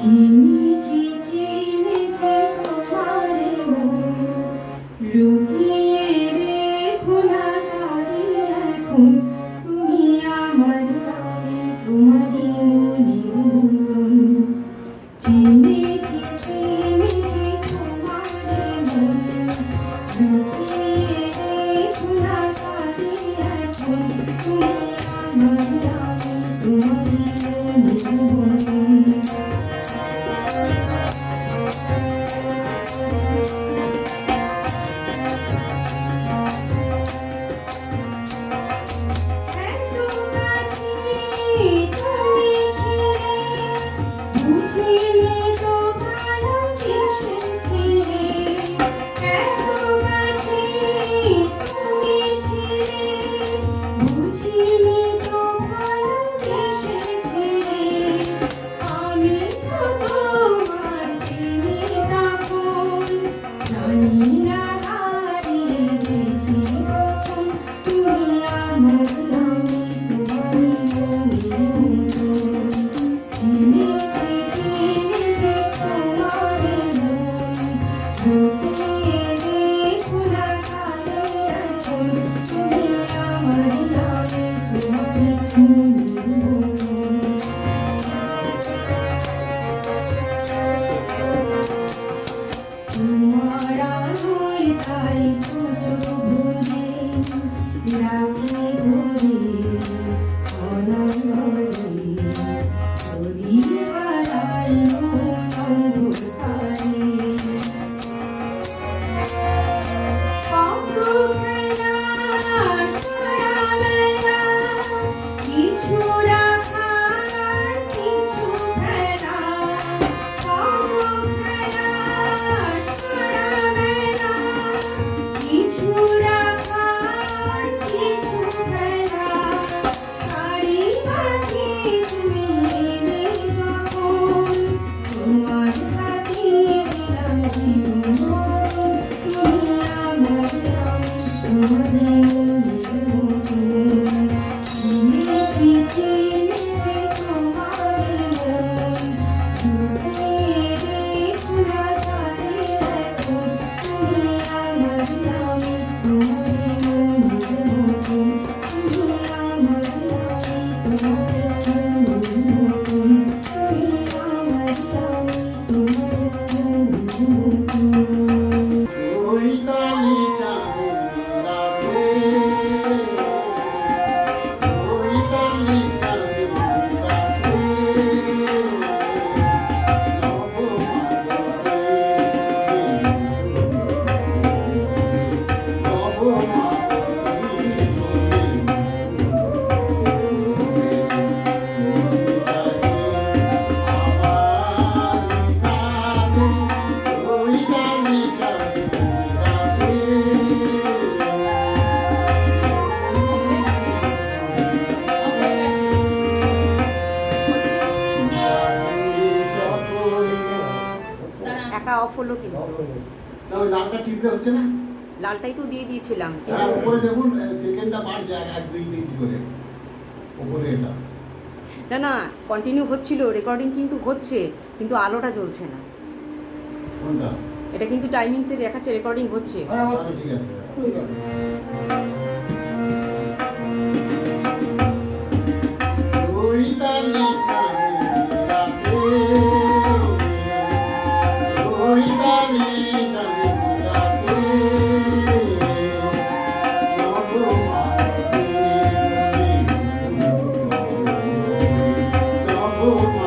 চিনেছি চিনেছি তোমারে মন, লুকিয়ে রেখো না তারে এখন, তুমি আমার আমি তোমারই মনে মন। চিনেছি চিনেছি তোমারে মন, লুকিয়ে রেখো না তারে এখন, তুমি আমার আমি তোমারই মনে মন। একা অফ হলো কিন্তু লালটা টিপলে হচ্ছে না, লালটাই তো দিয়ে দিয়েছিলাম হ্যাঁ উপরে দেখুন সেকেন্ডটা বাড়ছে 1 2 3 করে উপরে এটা না না কন্টিনিউ হচ্ছিল রেকর্ডিং কিন্তু হচ্ছে কিন্তু আলোটা জ্বলছে না কোনটা এটা কিন্তু টাইমিংসে দেখাচ্ছে রেকর্ডিং হচ্ছে ঠিক আছে ওই তালি রাতে ওই তালি রাতে নব